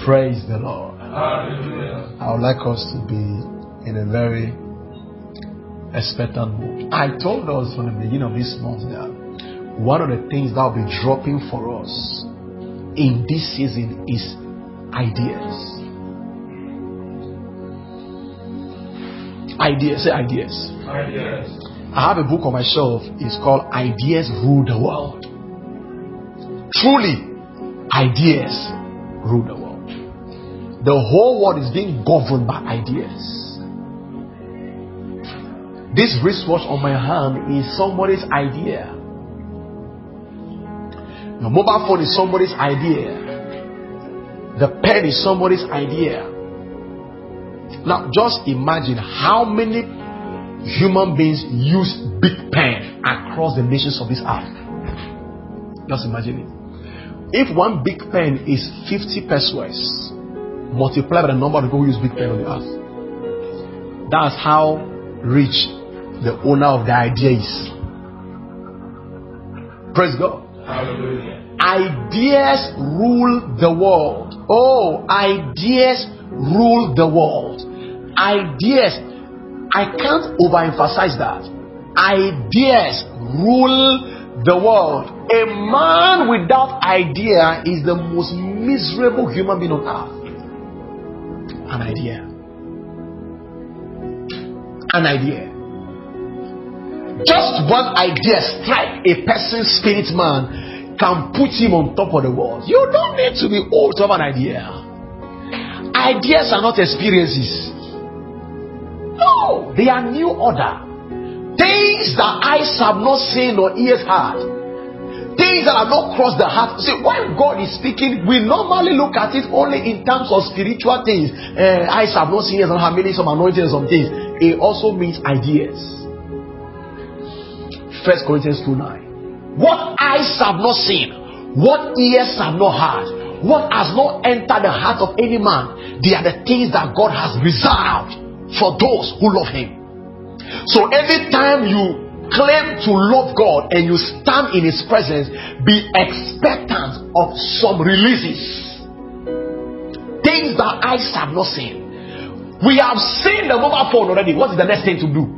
Praise the Lord. Hallelujah. I would like us to be in a very expectant mood. I told us from the beginning of this month that one of the things that will be dropping for us in this season is ideas. Ideas. Say ideas. Ideas. I have a book on my shelf. It's called Ideas Rule the World. Truly, ideas rule the world. The whole world is being governed by ideas. This wristwatch on my hand is somebody's idea. Your mobile phone is somebody's idea. The pen is somebody's idea. Now, just imagine how many human beings use big pen across the nations of this earth. Just imagine it. If one big pen is 50 pesos, multiply by the number of people who use big pen on the earth. That's how rich the owner of the idea is. Praise God. Hallelujah. Ideas rule the world. Oh, ideas rule the world. Ideas. I can't overemphasize that. Ideas rule the world. A man without idea is the most miserable human being on earth. An idea. An idea. Just one idea strike a person's spirit man can put him on top of the world. You don't need to be old to have an idea. Ideas are not experiences. No, they are new order. Things that eyes have not seen or ears heard. Things that have not crossed the heart. See, when God is speaking, we normally look at it only in terms of spiritual things. Eyes have not seen, ears have not heard, maybe some anointing, some things. It also means ideas. 1 Corinthians 2:9. What eyes have not seen, what ears have not heard, what has not entered the heart of any man, they are the things that God has reserved for those who love Him. So every time you claim to love God and you stand in His presence, be expectant of some releases. Things that eyes have not seen. We have seen the mobile phone already. What is the next thing to do?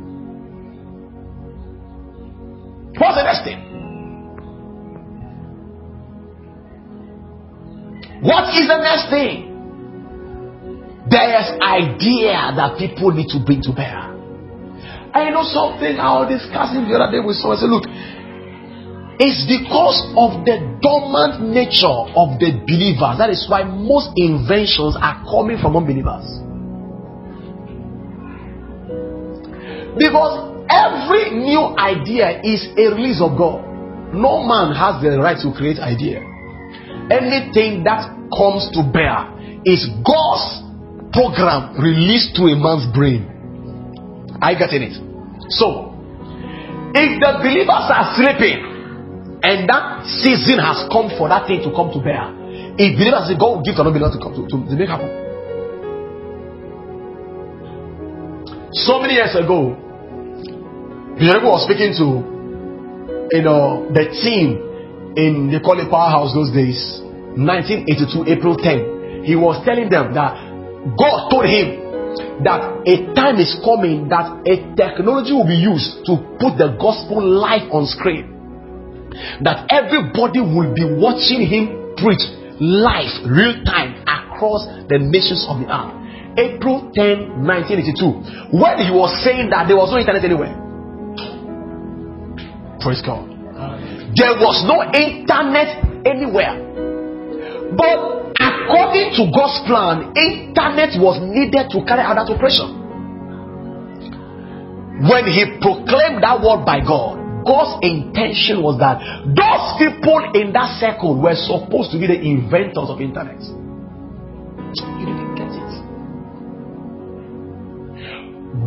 What's the next thing? What is the next thing? There's idea that people need to bring to bear. I know something I was discussing the other day with someone. I said, look, it's because of the dormant nature of the believers. That is why most inventions are coming from unbelievers. Because every new idea is a release of God. No man has the right to create idea. Anything that comes to bear is God's program released to a man's brain. Are you getting it? So, if the believers are sleeping and that season has come for that thing to come to bear, if believers say God will give to another believer to come to make happen. So many years ago, Bishop was speaking to the team in, they call it Powerhouse those days, 1982 April 10. He was telling them that God told him that a time is coming that a technology will be used to put the gospel live on screen. That everybody will be watching him preach live, real time, across the nations of the earth. April 10, 1982. When he was saying that, there was no internet anywhere. Praise God. There was no internet anywhere. But according to God's plan, internet was needed to carry out that operation. When he proclaimed that word by God, God's intention was that those people in that circle were supposed to be the inventors of internet. You didn't get it.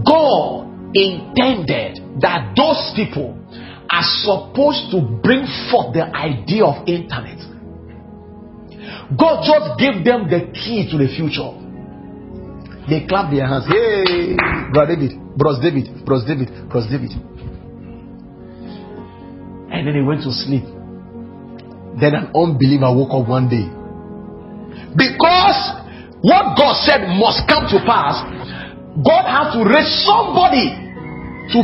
God intended that those people are supposed to bring forth the idea of internet. God just gave them the key to the future. They clapped their hands. Hey, Brother David, Bros David, Bros David, Bros David. And then they went to sleep. Then an unbeliever woke up one day Because what God said must come to pass, God has to raise somebody to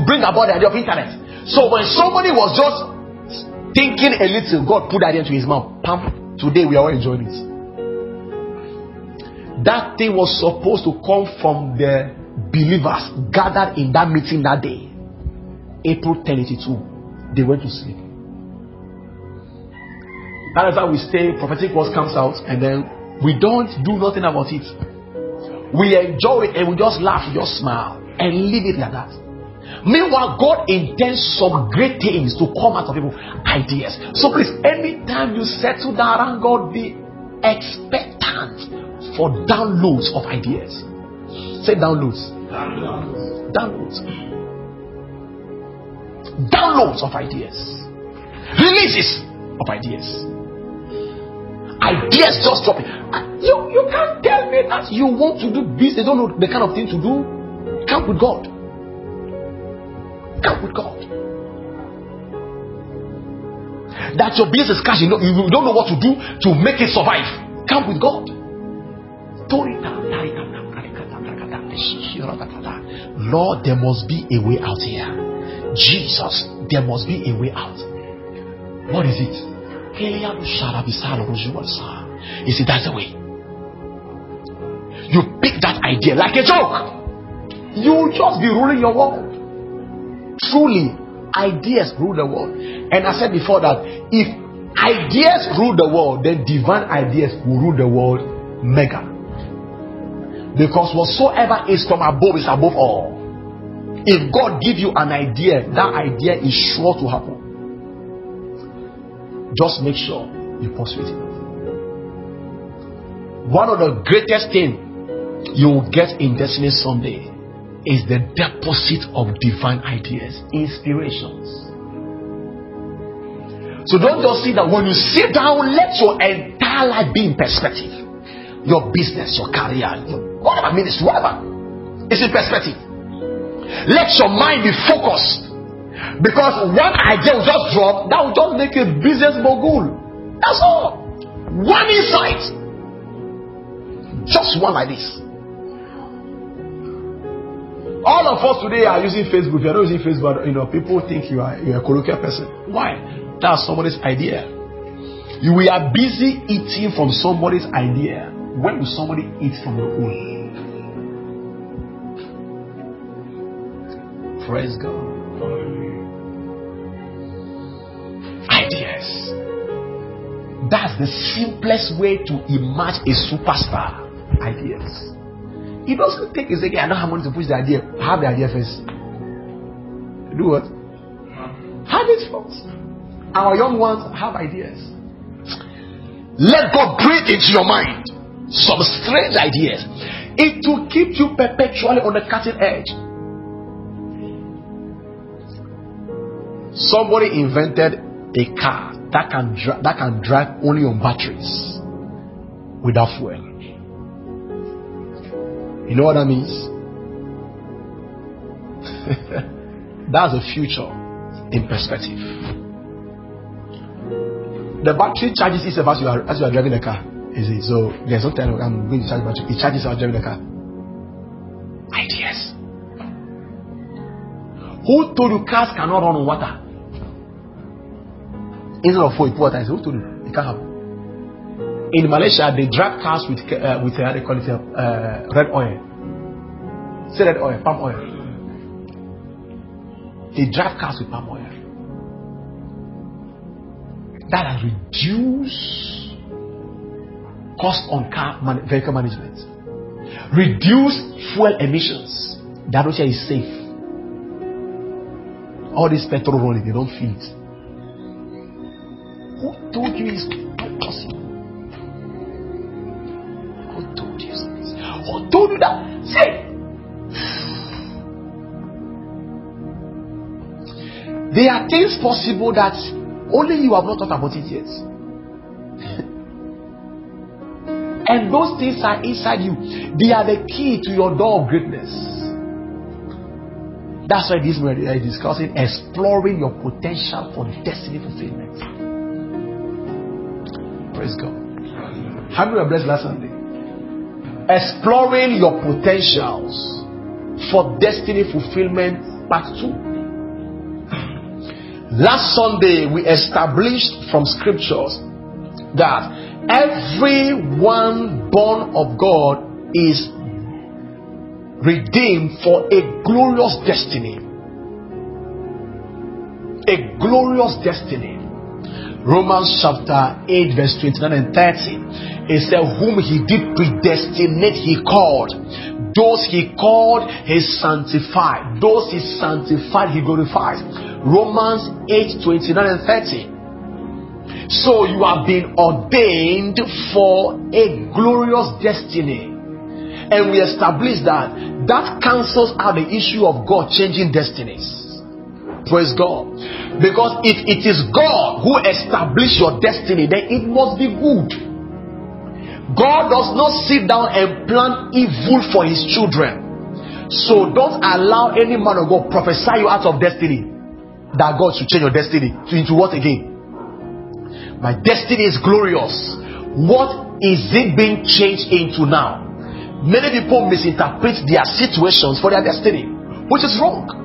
bring about the idea of internet. So when somebody was just thinking a little, God put that into his mouth. Pam, today we are all enjoying it. That thing was supposed to come from the believers gathered in that meeting that day. April 1082. They went to sleep. That is how we stay. Prophetic words comes out, and then we don't do nothing about it. We enjoy it and we just laugh, we just smile and leave it like that. Meanwhile, God intends some great things to come out of people, ideas. So please, anytime you settle down around God, be expectant for downloads of ideas. Say downloads. Downloads. Downloads of ideas. Releases of ideas. Ideas just dropping. You can't tell me that you want to do business, don't know the kind of thing to do. Come with God. Come with God. That your business is cash, you don't know what to do to make it survive. Come with God. Lord, there must be a way out here. Jesus, there must be a way out. What is it? You see, that's the way. You pick that idea like a joke. You just be ruling your world. Truly, ideas rule the world. And I said before that if ideas rule the world, then divine ideas will rule the world mega. Because whatsoever is from above is above all. If God gives you an idea, that idea is sure to happen. Just make sure you pursue it. One of the greatest things you will get in Destiny someday is the deposit of divine ideas, inspirations. So don't just see that when you sit down, let your entire life be in perspective. Your business, your career, whatever ministry, whatever is in perspective. Let your mind be focused. Because one idea will just drop, that will just make a business mogul. That's all. One insight. Just one like this. All of us today are using Facebook. If you're not using Facebook, people think you're a colloquial person. Why? That's somebody's idea. We are busy eating from somebody's idea. When will somebody eat from your own? Praise God. Ideas. That's the simplest way to emerge a superstar. Ideas. It doesn't take a second. I don't have money to push the idea. Have the idea first. Do what? Have it first. Our young ones have ideas. Let God breathe into your mind some strange ideas. It will keep you perpetually on the cutting edge. Somebody invented a car that can drive only on batteries without fuel. You know what that means? That's the future in perspective. The battery charges itself as you are driving the car. Is it? So there's no time I'm going to charge the battery. It charges as driving the car. Ideas. Who told you cars cannot run on water? Instead of fuel, you put water. Who told you? It can't happen. In Malaysia, they drive cars with how they call it, red oil. Say red oil, palm oil. They drive cars with palm oil. That has reduced cost on vehicle management. Reduced fuel emissions. That also is safe. All this petrol rolling, they don't feel it. Who told you it's not possible? Who told you this? Who told you that? Say. There are things possible that only you have not thought about it yet. And those things are inside you. They are the key to your door of greatness. That's why this we are discussing exploring your potential for destiny fulfillment. Praise God. How many were blessed last Sunday? Exploring your potentials for destiny fulfillment, part 2. Last Sunday, we established from scriptures that everyone born of God is redeemed for a glorious destiny. A glorious destiny. Romans chapter 8 verse 29 and 30. It said, whom he did predestinate, he called. Those he called, he sanctified. Those he sanctified, he glorified. Romans 8, 29 and 30. So you have been ordained for a glorious destiny. And we established that cancels out the issue of God changing destinies. Praise God. Because if it is God who established your destiny, then it must be good. God does not sit down and plan evil for his children. So don't allow any man of God prophesy you out of destiny, that God should change your destiny into what again? My destiny is glorious. What is it being changed into now? Many people misinterpret their situations for their destiny, which is wrong.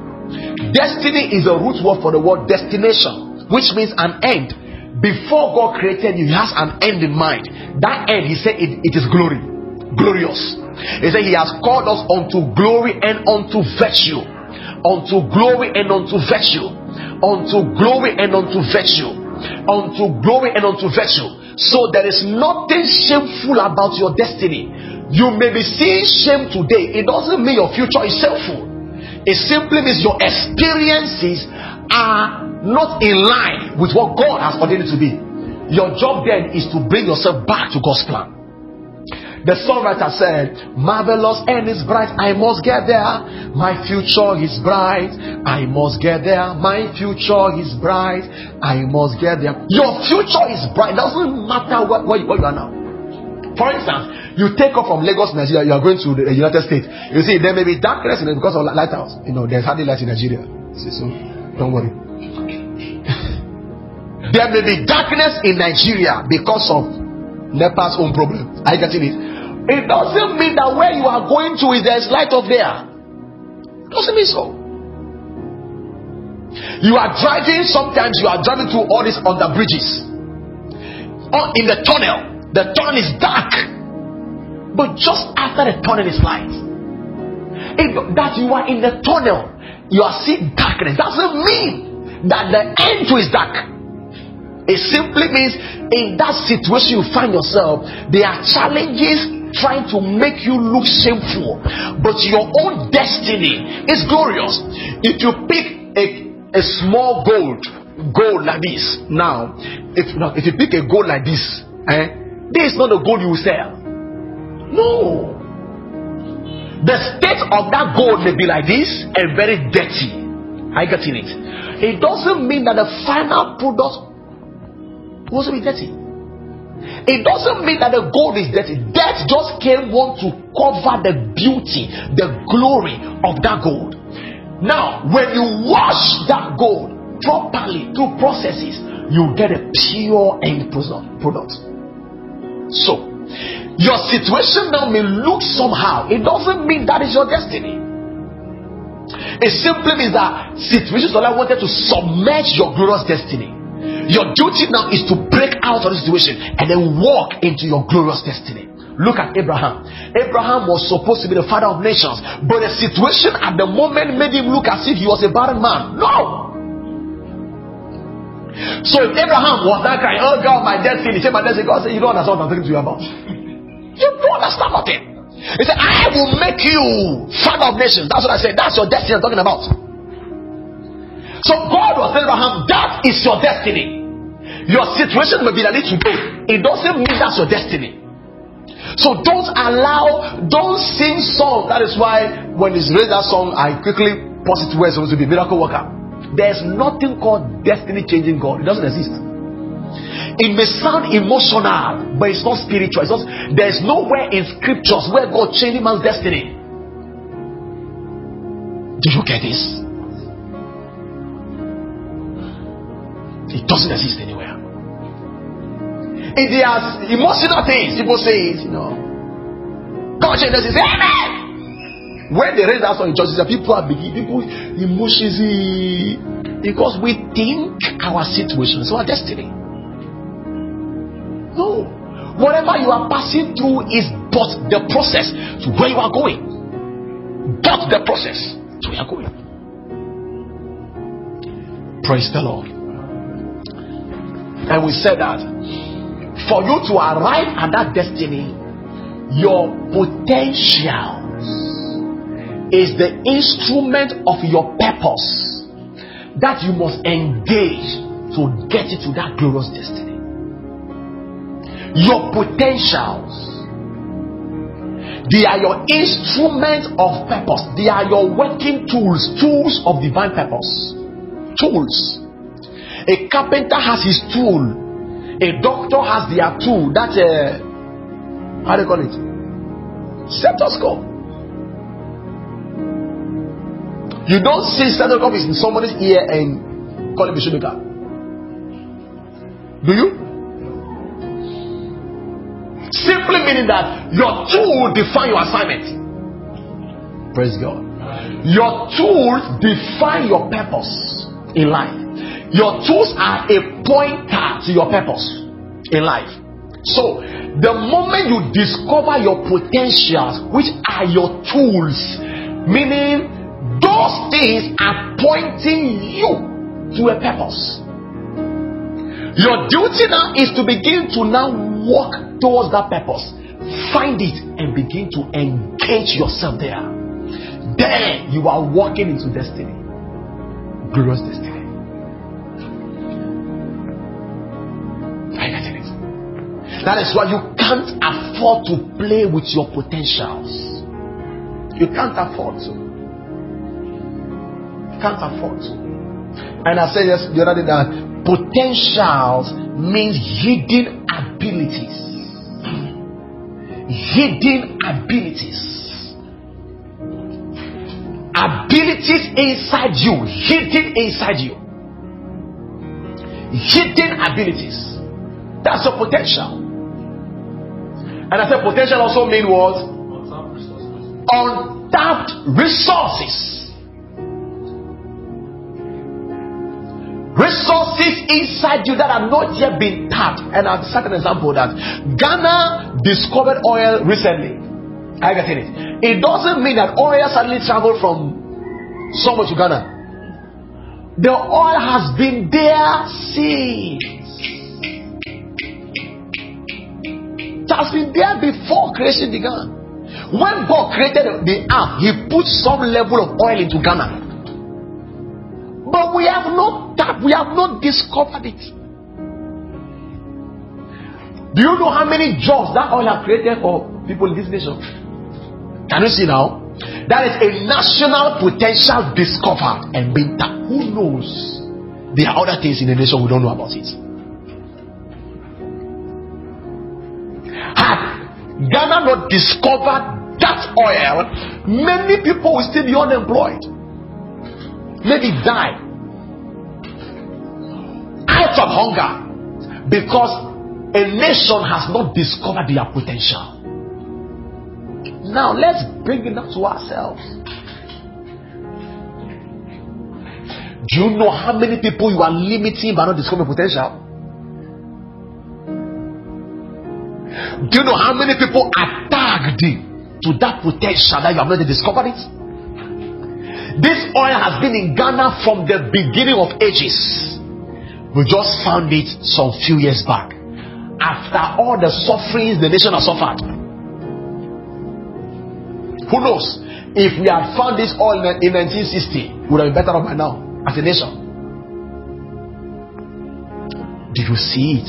Destiny is a root word for the word destination, which means an end. Before God created you, he has an end in mind. That end, he said, it is glory, glorious. He said he has called us unto glory and unto virtue, unto glory and unto virtue, unto glory and unto virtue, unto glory and unto virtue. So there is nothing shameful about your destiny. You may be seeing shame today. It doesn't mean your future is shameful. It simply means your experiences are not in line with what God has ordained it to be. Your job then is to bring yourself back to God's plan. The songwriter said, marvelous and is bright, I must get there. My future is bright, I must get there. My future is bright, I must get there. Your future is bright. It doesn't matter where you are now. For instance, you take off from Lagos, Nigeria, you are going to the United States. You see, there may be darkness in it because of lighthouse. There's hardly light in Nigeria. So don't worry. There may be darkness in Nigeria because of NEPA's own problem. Are you getting it? It doesn't mean that where you are going to there's light up there. It doesn't mean so. You are driving, sometimes you are driving through all these under bridges. In the tunnel. The tunnel is dark, but just after the tunnel is light. That you are in the tunnel, you are seeing darkness. Doesn't mean that the end to is dark. It simply means in that situation you find yourself, there are challenges trying to make you look shameful, but your own destiny is glorious. If you pick a small gold like this, now, if you pick a gold like this, this is not the gold you will sell. No. The state of that gold may be like this and very dirty. I got in it. It doesn't mean that the final product will be dirty. It doesn't mean that the gold is dirty. Death just came want to cover the beauty, the glory of that gold. Now, when you wash that gold properly through processes, you get a pure end product. So, your situation now may look somehow. It doesn't mean that is your destiny. It simply means that situations that I wanted to submerge your glorious destiny. Your duty now is to break out of the situation and then walk into your glorious destiny. Look at Abraham. Abraham was supposed to be the father of nations, but the situation at the moment made him look as if he was a barren man. No! So if Abraham was not crying, oh God, my destiny, say my destiny, God said, you don't understand what I'm talking to you about. You don't understand nothing. He said, I will make you father of nations. That's what I said. That's your destiny I'm talking about. So God was telling Abraham, that is your destiny. Your situation may be like this today. It doesn't mean that's your destiny. So don't sing song. That is why when it's read that song, I quickly pause it to where it's supposed to be miracle worker. There's nothing called destiny changing God. It doesn't exist. It may sound emotional, but it's not spiritual. There's nowhere in scriptures where God changed man's destiny. Do you get this? It doesn't exist anywhere. If there's emotional things, people say it, God change this, say amen. When they raise that song in churches, people emotions, because we think our situation is our destiny. No. Whatever you are passing through is but the process to where you are going. But the process to where you are going. Praise the Lord. And we said that for you to arrive at that destiny, your potentials is the instrument of your purpose that you must engage to get you to that glorious destiny. Your potentials, they are your instruments of purpose. They are your working tools of divine purpose. Tools. A carpenter has his tool. A doctor has their tool. That's how do you call it? Stethoscope. You don't see stethoscope in somebody's ear and call it a shoemaker. Do you? Simply meaning that your tool define your assignment. Praise God. Your tools define your purpose in life. Your tools are a pointer to your purpose in life. So, the moment you discover your potentials, which are your tools, meaning those things are pointing you to a purpose. Your duty now is to begin to now walk towards that purpose. Find it and begin to engage yourself there. Then you are walking into destiny. Glorious destiny. That is why you can't afford to play with your potentials. You can't afford to. You can't afford to. And I said yes the other day that potentials means hidden abilities. Hidden abilities. Abilities inside you. Hidden inside you. Hidden abilities. That's your potential. And I said potential also means what? Untapped resources. Resources inside you that have not yet been tapped. And I'll set an example that Ghana discovered oil recently. I get it. It doesn't mean that oil suddenly traveled from somewhere to Ghana. The oil has been there since. It has been there before creation began. When God created the earth, He put some level of oil into Ghana. But we have not tapped, we have not discovered it. Do you know how many jobs that oil has created for people in this nation? Can you see now? That is a national potential discovered and being tapped. Who knows? There are other things in the nation we don't know about it. Had Ghana not discovered that oil, many people will still be unemployed. Maybe die out of hunger because a nation has not discovered their potential. Now let's bring it up to ourselves. Do you know how many people you are limiting by not discovering potential? Do you know how many people are tagged to that potential that you have not discovered it? This oil has been in Ghana from the beginning of ages. We just found it some few years back. After all the sufferings the nation has suffered. Who knows? If we had found this oil in 1960, we would have been better off by now as a nation. Did you see it?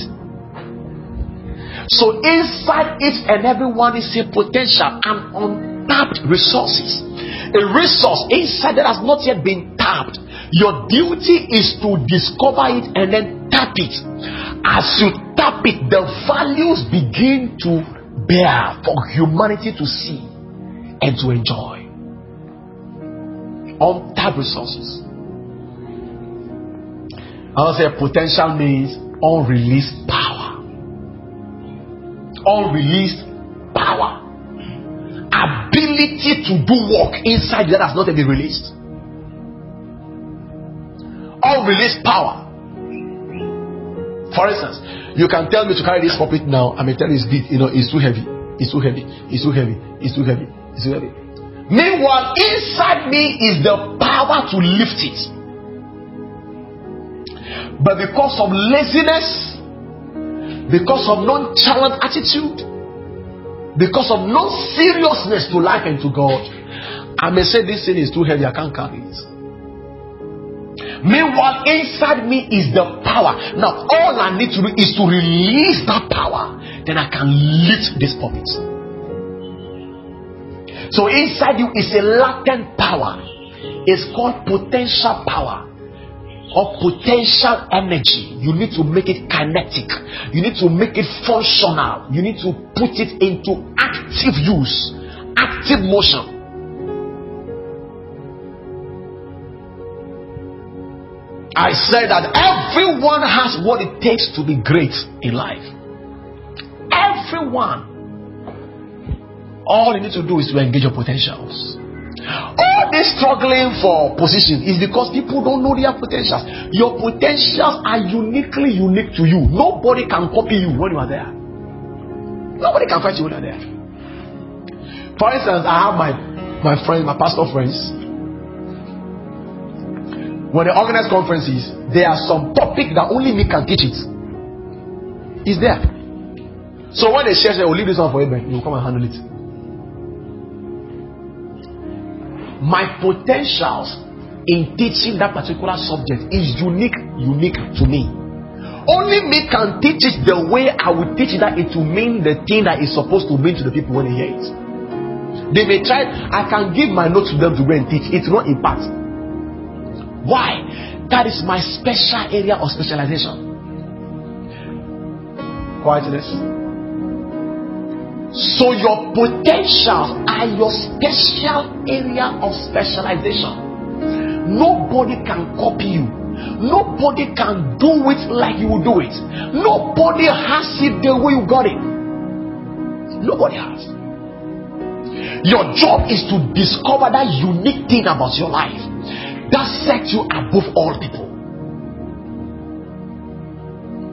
So inside each and every one is a potential and untapped resources. A resource inside that has not yet been tapped. Your duty is to discover it and then tap it. As you tap it, the values begin to bear for humanity to see and to enjoy. Untapped resources. I will say potential means unreleased power. unreleased power. Ability to do work inside that has not been released. Unreleased power. For instance, you can tell me to carry this pulpit now. I may tell you it's big, it's too heavy. It's too heavy. It's too heavy. It's too heavy. It's too heavy. Meanwhile, inside me is the power to lift it. But because of laziness, because of nonchalant attitude, because of non-seriousness to life and to God, I may say this thing is too heavy, I can't carry it. Meanwhile, inside me is the power. Now, all I need to do is to release that power. Then I can lift this pulpit. So inside you is a latent power. It's called potential power or potential energy. You need to make it kinetic. You need to make it functional. You need to put it into active use, active motion. I said that everyone has what it takes to be great in life. Everyone. All you need to do is to engage your potentials. All this struggling for position is because people don't know their potentials. Your potentials are uniquely unique to you. Nobody can copy you when you are there. Nobody can fight you when you are there. For instance, I have my friends, my pastor friends. When they organize conferences, there are some topic that only me can teach it. It's there. So when they share, they will leave this one for Eben. You will come and handle it. My potentials in teaching that particular subject is unique to me. Only me can teach it the way I would teach that it will mean the thing that is supposed to mean to the people when they hear it. They may try. I can give my notes to them to go and teach. It's not impact. Why? That is my special area of specialization. Quietness. So your potentials are your special area of specialization. Nobody can copy you. Nobody can do it like you will do it. Nobody has it the way you got it. Nobody has. Your job is to discover that unique thing about your life that sets you above all people.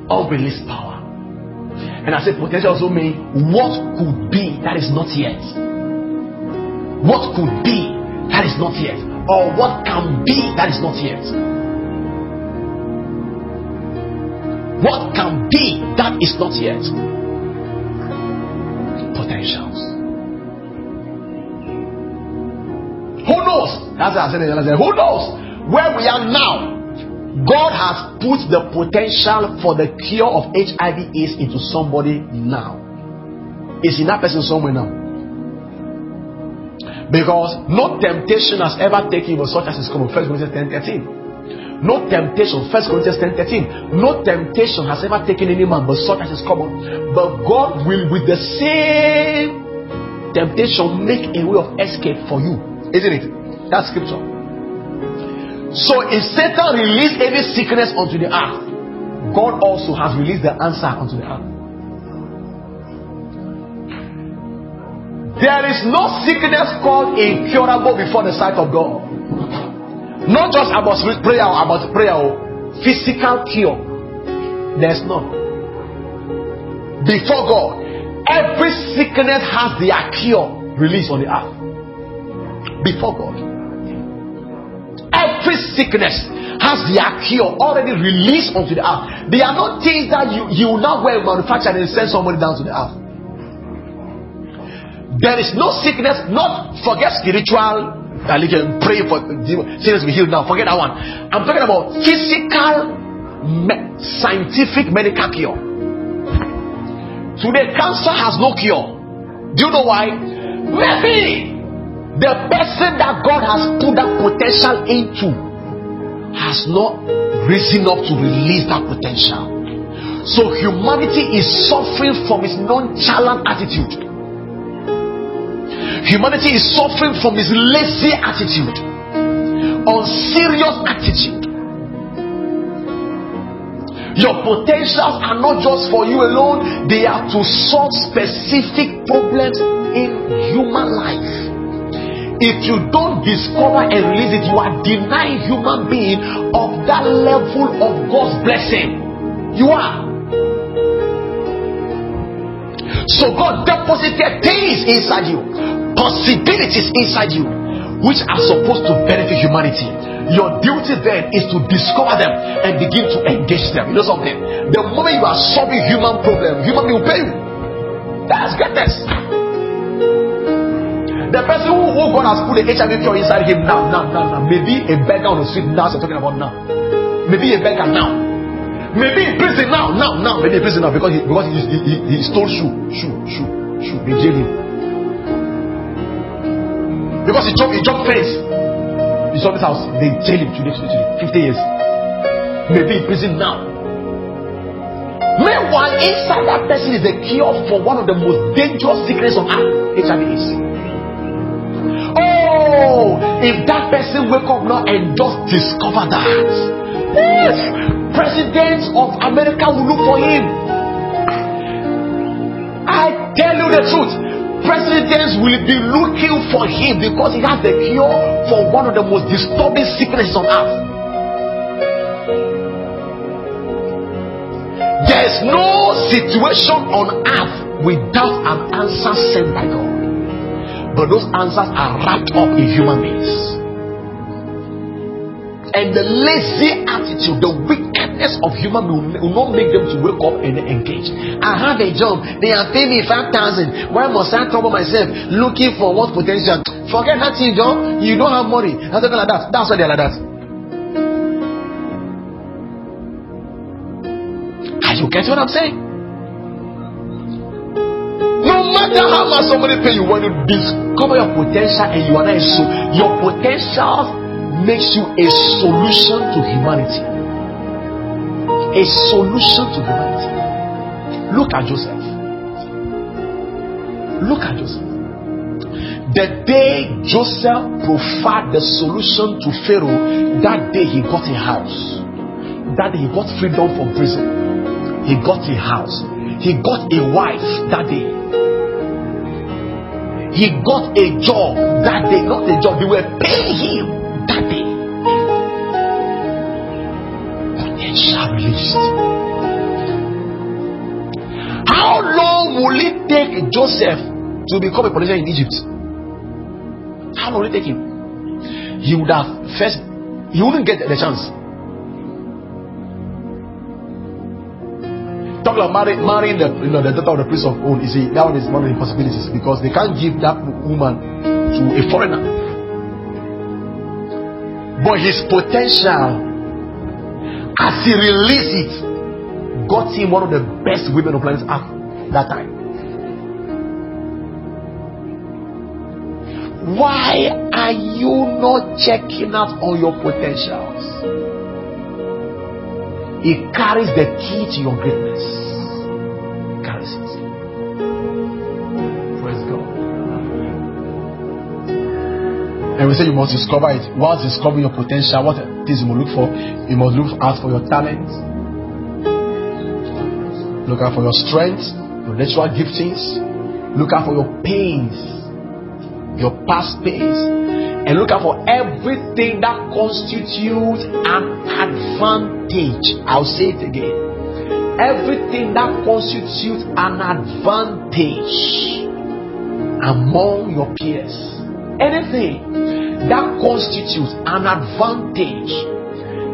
Unreleased power. And I say potential also means what could be that is not yet. What could be that is not yet. Or what can be that is not yet. What can be that is not yet. Potentials. Who knows? That's what I said. Who knows where we are now? God has put the potential for the cure of HIV/AIDS into somebody now. It's in that person somewhere now. Because no temptation has ever taken you such as is common. 1 Corinthians 10:13. No temptation. 1 Corinthians 10:13. No temptation has ever taken any man but such as is common. But God will with the same temptation make a way of escape for you. Isn't it? That's scripture. So if Satan released any sickness onto the earth, God also has released the answer onto the earth. There is no sickness called incurable before the sight of God. Not just about prayer, physical cure. There's none. Before God, every sickness has their cure released on the earth. Before God, every sickness has their cure already released onto the earth. They are not things that you will now go and manufacture and send somebody down to the earth. There is no sickness, not forget spiritual, that you can pray for sickness be healed now. Forget that one. I'm talking about physical, scientific, medical cure. Today, cancer has no cure. Do you know why? Maybe the person that God has put that potential into has not risen up to release that potential. So humanity is suffering from its nonchalant attitude. Humanity is suffering from its lazy attitude, unserious attitude. Your potentials are not just for you alone, they are to solve specific problems in human life. If you don't discover and release it, you are denying human being of that level of God's blessing. You are. So God deposited things inside you, possibilities inside you, which are supposed to benefit humanity. Your duty then is to discover them and begin to engage them. You know something? The moment you are solving human problems, human being will pay you. That's greatness. The person who God has put the HIV cure inside him now. Maybe a beggar on the street now. I'm talking about now. Maybe a beggar now. Maybe in prison now. Maybe in prison now because he stole shoe. They jailed him. Because he jumped fence. In somebody's house, they jail him today, 50 years. Maybe in prison now. Meanwhile, inside that person is a cure for one of the most dangerous sicknesses on earth, HIV/AIDS. Oh, if that person wake up now and just discover that, presidents of America will look for him. I tell you the truth. Presidents will be looking for him because he has the cure for one of the most disturbing sicknesses on earth. There is no situation on earth without an answer sent by God. But those answers are wrapped up in human beings. And the lazy attitude, the wickedness of human beings will not make them to wake up and engage. I have a job. They are paying me 5,000. Why must I trouble myself looking for what potential? Forget that you don't. You don't have money. And something like that. That's why they're like that. Are you getting what I'm saying? No matter how much somebody pay you, when you discover your potential and you are not so, your potential makes you a solution to humanity. A solution to humanity. Look at Joseph. Look at Joseph. The day Joseph proffered the solution to Pharaoh, that day he got a house. That day he got freedom from prison. He got a house. He got a wife that day. He got a job that day. Not a job, they were paying him that day. Potential released. How long will it take Joseph to become a politician in Egypt? How long will it take him? He would have first, he wouldn't get the chance. Talk about marrying the daughter of the prince of On. You see, that one is one of the impossibilities because they can't give that woman to a foreigner. But his potential, as he released it, got him one of the best women on planet Earth that time. Why are you not checking out on your potentials? It carries the key to your greatness. It carries it. Praise God. And we say you must discover it. Whilst discovering your potential, what things you must look for? You must look out for your talent. Look out for your strengths, your natural giftings. Look out for your pains, your past pains. And look out for everything that constitutes an advantage. I'll say it again. Everything that constitutes an advantage among your peers. Anything that constitutes an advantage.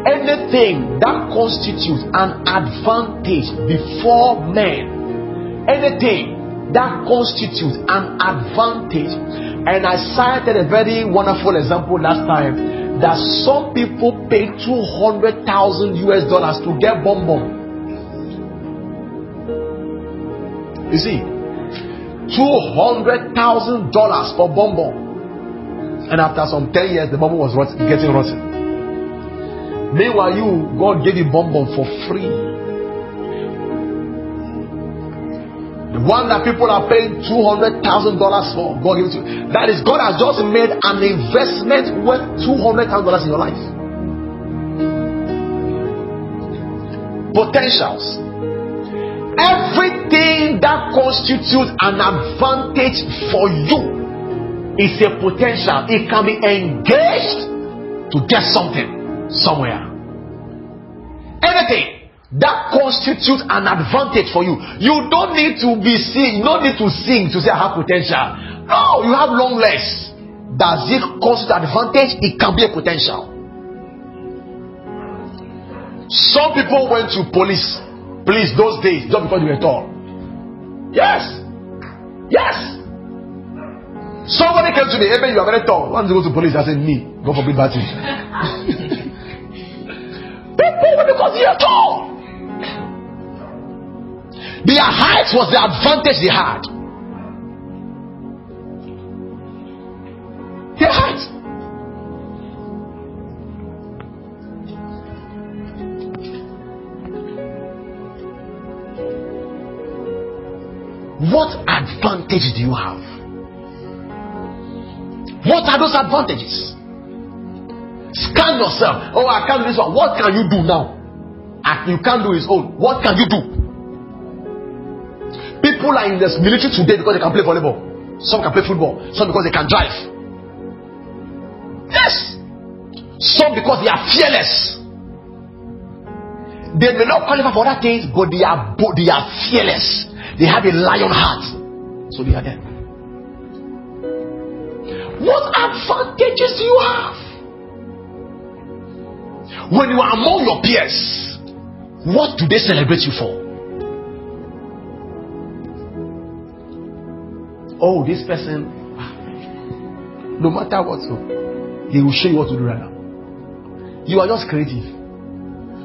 Anything that constitutes an advantage before men. Anything that constitutes an advantage. And I cited a very wonderful example last time that some people pay $200,000 to get bonbon. You see, $200,000 for bonbon, and after some 10 years, the bonbon was getting rotten. Meanwhile, God gave you bonbon for free. The one that people are paying $200,000 for, God gives you. That is, God has just made an investment worth $200,000 in your life. Potentials. Everything that constitutes an advantage for you is a potential. It can be engaged to get something somewhere. Anything that constitutes an advantage for you. You don't need to be sing. You don't need to sing to say I have potential. No, you have long legs. Does it constitute advantage? It can be a potential. Some people went to police those days just because they were tall. Yes. Somebody came to me, hey, you are very tall. Why don't you go to police? I said, me. Go forbid bad things. People, because they are tall. Their height was the advantage they had. Their height. What advantage do you have? What are those advantages? Scan yourself. Oh, I can't do this one. What can you do now? You can't do his own. What can you do? People are in the military today because they can play volleyball. Some can play football. Some because they can drive. Yes. Some because they are fearless. They may not qualify for other things, but they are fearless. They have a lion heart. So they are there. What advantages do you have? When you are among your peers, what do they celebrate you for? Oh, this person, no matter what, he will show you what to do right now. You are just creative.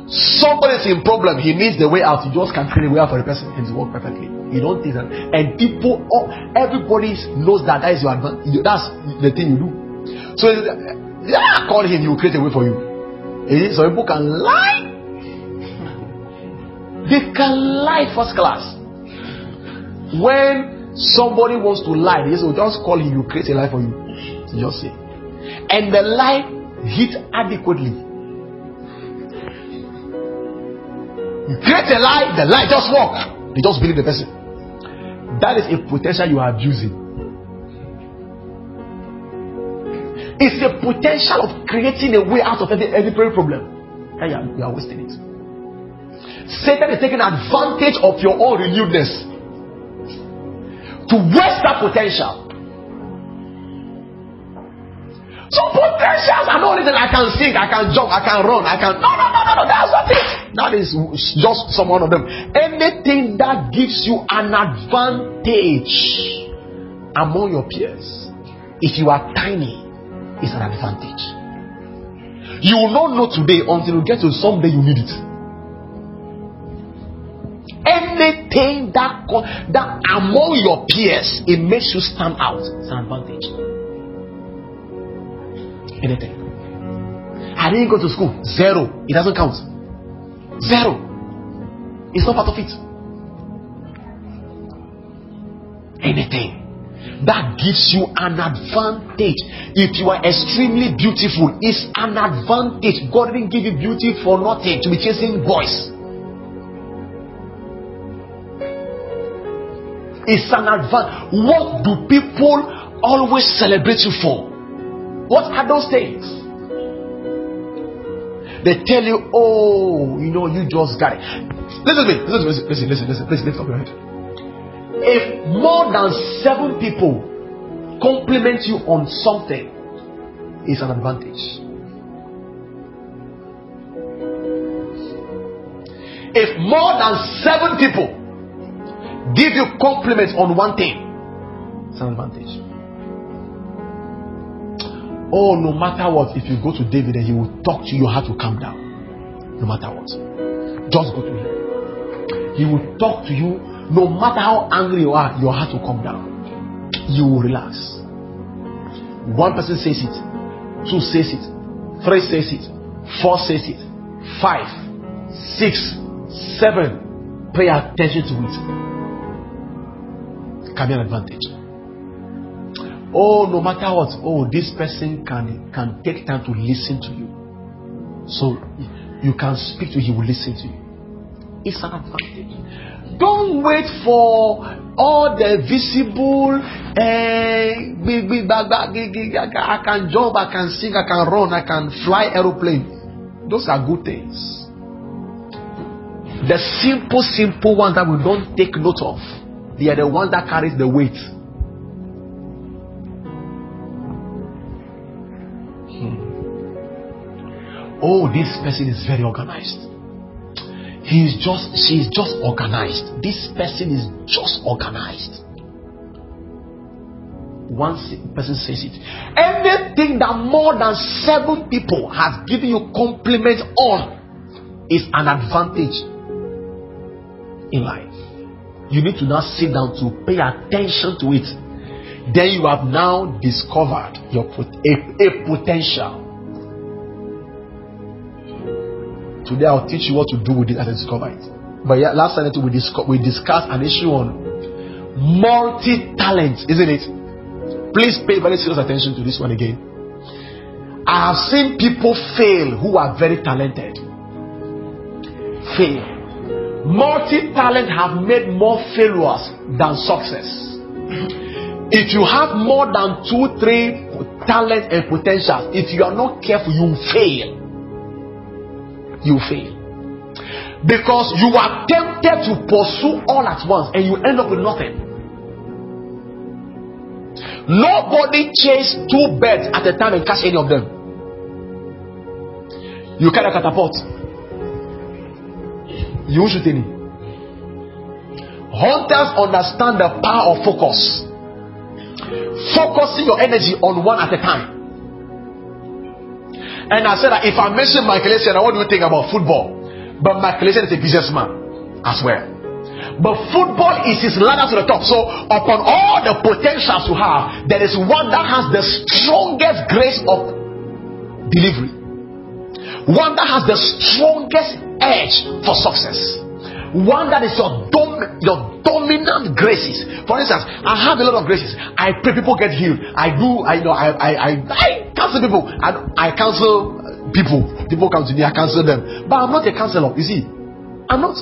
Somebody is in problem, he needs the way out. You just can create a way out for the person and it work perfectly. You don't think that, and people, everybody knows that is your advantage. That's the thing you do. So, call him, he will create a way for you. So people can lie. They can lie first class. When somebody wants to lie, they just call him, you create a lie for you. Just say. And the lie hit adequately. You create a lie, the lie just work. They just believe the person. That is a potential you are abusing. It's a potential of creating a way out of every problem. And you are wasting it. Satan is taking advantage of your own renewedness to waste that potential. So potentials are not only that I can sing, I can jump, I can run, I can. No. That's not it. That is just some one of them. Anything that gives you an advantage among your peers, if you are tiny, is an advantage. You will not know today until you get to someday you need it. Anything that among your peers, it makes you stand out. It's an advantage. Anything. I didn't go to school. 0. It doesn't count. 0. It's not part of it. Anything that gives you an advantage. If you are extremely beautiful, it's an advantage. God didn't give you beauty for nothing, to be chasing boys. It's an advantage. What do people always celebrate you for? What are those things? They tell you, oh, you just got it. Listen to me. Listen. Please lift up your head. If more than 7 people compliment you on something, it's an advantage. If more than 7 people give you compliments on one thing, it's an advantage. Oh, no matter what, if you go to David and he will talk to you, you have to calm down. No matter what. Just go to him. He will talk to you. No matter how angry you are, you have to calm down. You will relax. 1 person says it. 2 says it. 3 says it. 4 says it. 5, 6, 7. Pay attention to it. Can be an advantage. Oh, no matter what, this person can take time to listen to you. So you can speak to him, he will listen to you. It's an advantage. Don't wait for all the visible. I can jump, I can sing, I can run, I can fly aeroplane. Those are good things. The simple ones that we don't take note of, they are the ones that carries the weight. Oh, this person is very organized. She's just organized. This person is just organized. One person says it. Anything that more than 7 people have given you compliment on is an advantage in life. You need to now sit down to pay attention to it. Then you have now discovered your a potential. Today I'll teach you what to do with it as I discover it. But yeah, last Sunday we discussed an issue on multi-talent, isn't it? Please pay very serious attention to this one again. I have seen people fail who are very talented. Fail. Multi-talent have made more failures than success. If you have more than 2-3 talent and potentials, if you are not careful, you will fail. You fail. Because you are tempted to pursue all at once and you end up with nothing. Nobody chase 2 birds at a time and catch any of them. You carry a catapult. You won't shoot any. Hunters understand the power of focus. Focusing your energy on one at a time. And I said that if I mention Michael Essien, what do you think about football? But Michael Essien is a businessman as well. But football is his ladder to the top. So upon all the potentials you have, there is one that has the strongest grace of delivery. One that has the strongest edge for success. One that is your dominant graces. For instance, I have a lot of graces. I pray people get healed. I counsel people. I counsel people. People come to me, I counsel them. But I'm not a counselor. You see, I'm not.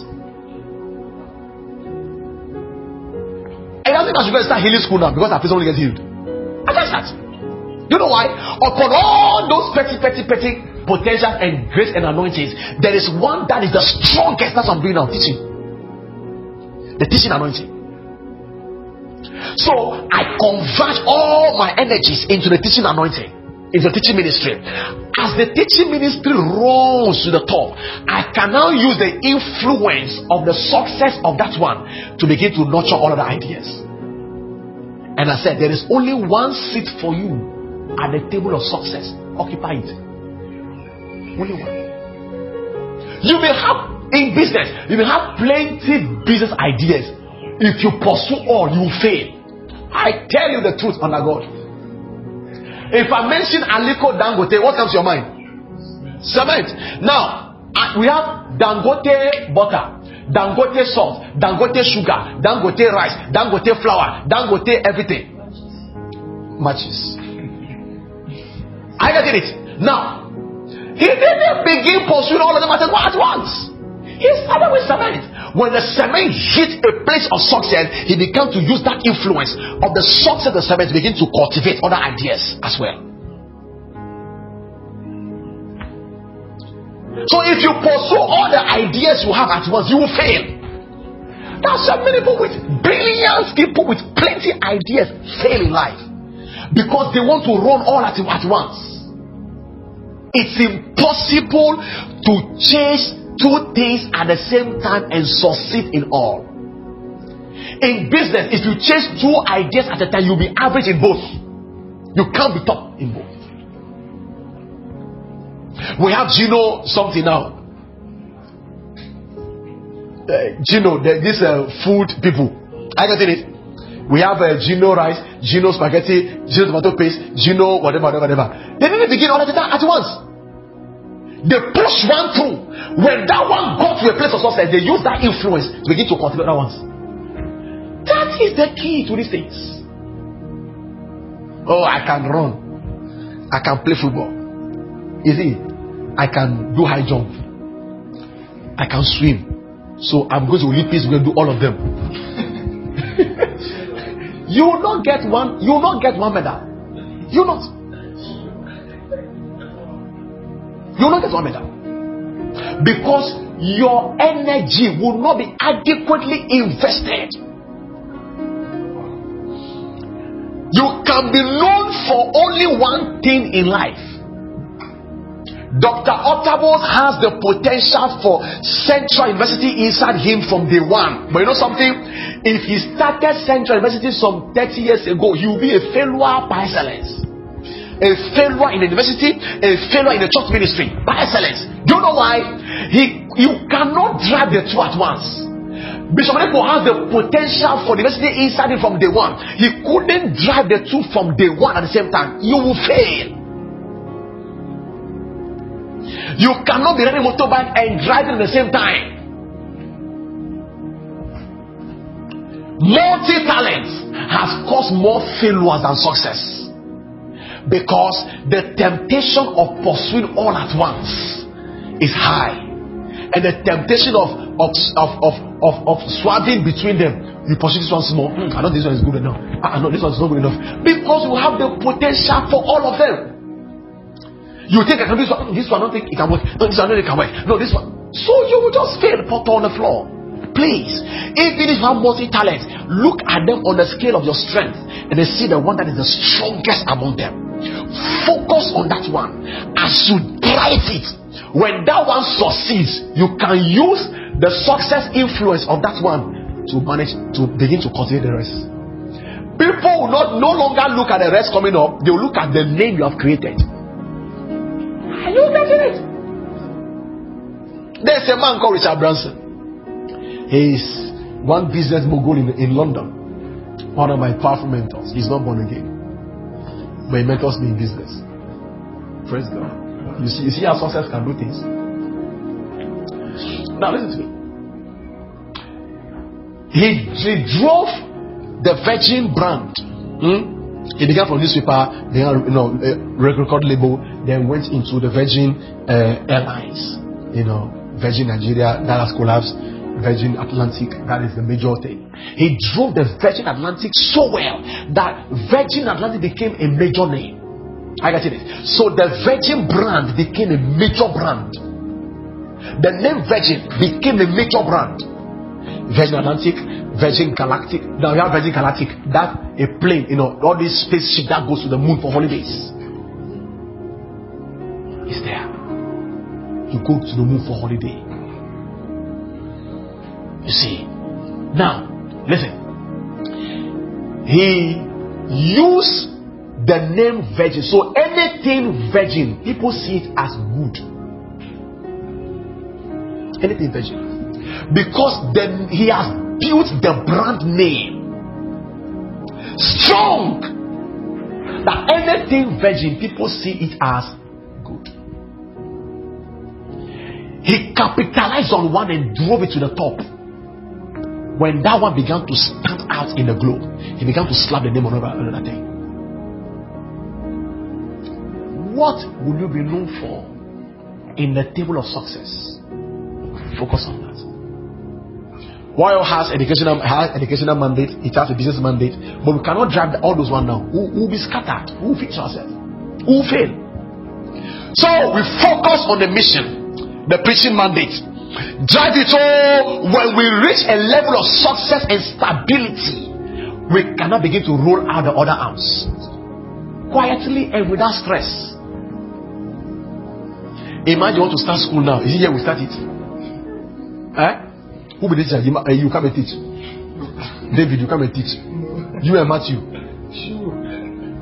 I don't think I should go and start healing school now because I only get healed. I can't start. You know why? Upon all those petty potentials and grace and anointings, there is one that is the strongest. That's what I'm doing now, teaching. The teaching anointing. So I convert all my energies into the teaching anointing, into the teaching ministry. As the teaching ministry rolls to the top, I can now use the influence of the success of that one to begin to nurture all of the ideas. And I said, there is only one seat for you at the table of success. Occupy it. Only one. You may have in business, you may have plenty business ideas. If you pursue all, you will fail. I tell you the truth under God. If I mention Aliko Dangote, what comes to your mind? Cement. Now, we have Dangote butter, Dangote salt, Dangote sugar, Dangote rice, Dangote flour, Dangote everything. Matches. I get it. Now, he didn't begin pursuing all of them at once. He started with cement. When the cement hit a place of success, he began to use that influence of the success of the cement to begin to cultivate other ideas as well. So if you pursue all the ideas you have at once, you will fail. There are so many people with brilliant people with plenty ideas fail in life because they want to run all at once. It's impossible to chase 2 things at the same time and succeed in all. In business, if you chase 2 ideas at a time, you'll be average in both. You can't be top in both. We have Gino something now. Gino, this food people. I got it. We have Gino rice, Gino spaghetti, Gino tomato paste, Gino whatever. They didn't begin all at once. They push one through. When that one got to a place of success, they use that influence to begin to cultivate other ones. That is the key to these things. Oh, I can run. I can play football. You see, I can do high jump. I can swim. So I'm going to lead peace. We're going to do all of them. You will not get one. You will not get one medal. You will not. You will not get one medal because your energy will not be adequately invested. You can be known for only one thing in life. Dr. Ottawos has the potential for Central University inside him from day one. But you know something? If he started Central University some 30 years ago, he will be a failure by excellence. A failure in the university, a failure in the church ministry by excellence. Do you know why? You cannot drive the two at once. Bishop Oyedepo has the potential for the university inside him from day one. He couldn't drive the two from day one at the same time. You will fail. You cannot be riding a motorbike and driving at the same time. Multi-talent has caused more failures than success because the temptation of pursuing all at once is high, and the temptation of swerving between them. You pursue this one small. I know this one is good enough. I know this one is not good enough because you have the potential for all of them. You think I can do this one. This one I don't think it can work. No, this one I don't think it can work. No, this one. So you will just fail, put on the floor. Please, even if you have multi-talent, look at them on the scale of your strength and then see the one that is the strongest among them. Focus on that one. As you drive it, when that one succeeds, you can use the success influence of that one to manage to begin to cultivate the rest. People will no longer look at the rest coming up, they will look at the name you have created. Are you getting it? There's a man called Richard Branson. He's one business mogul in London. One of my powerful mentors. He's not born again, but he mentors me in business. Praise God. You see how success can do things. Now listen to me. He drove the Virgin brand. He began from newspaper, then record label, then went into the Virgin Airlines. Virgin Nigeria, that has collapsed. Virgin Atlantic, that is the major thing. He drove the Virgin Atlantic so well that Virgin Atlantic became a major name. I got it. So the Virgin brand became a major brand. The name Virgin became a major brand. Virgin Atlantic, Virgin Galactic. Now you have Virgin Galactic, that's a plane, all this spaceship that goes to the moon for holidays. It's there. You go to the moon for holiday. You see. Now, listen. He used the name Virgin. So anything Virgin, people see it as good. Anything Virgin. Because then he has built the brand name strong, that anything Virgin, people see it as good. He capitalized on one and drove it to the top. When that one began to stand out in the globe, he began to slap the name on another thing. What will you be known for in the table of success? Focus on that. Royal has educational mandate, it has a business mandate, but we cannot drive all those one now. Who will be scattered? Who will fix ourselves? Who will fail? So we focus on the mission, the preaching mandate. Drive it all. When we reach a level of success and stability, we cannot begin to roll out the other arms quietly and without stress. Imagine you want to start school now. Is it here we start it? Who will teach you? You come and teach. David, you come and teach. You and Matthew.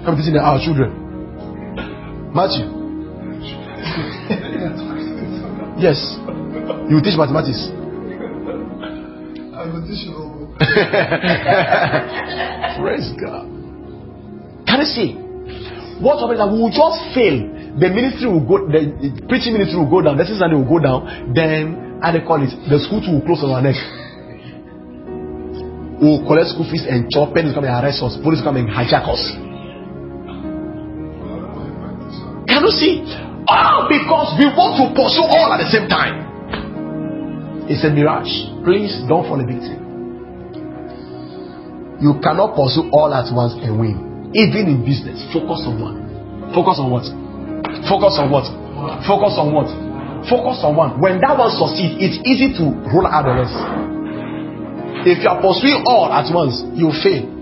Come teaching our children. Matthew. Yes. You will teach mathematics. I will teach you. Praise God. Can you see? What happens that we will just fail. The ministry will go, the preaching ministry will go down, the Sunday will go down, then how they call it, the school too will close on our neck. We will collect school fees and chop, pennies come and arrest us, police come and hijack us. Can you see? All because we want to pursue all at the same time. It's a mirage. Please don't fall a victim. You cannot pursue all at once and win. Even in business, focus on one. Focus on what? Focus on what? Focus on what? Focus on one. When that one succeeds, it's easy to roll out the rest. If you are pursuing all at once, you fail.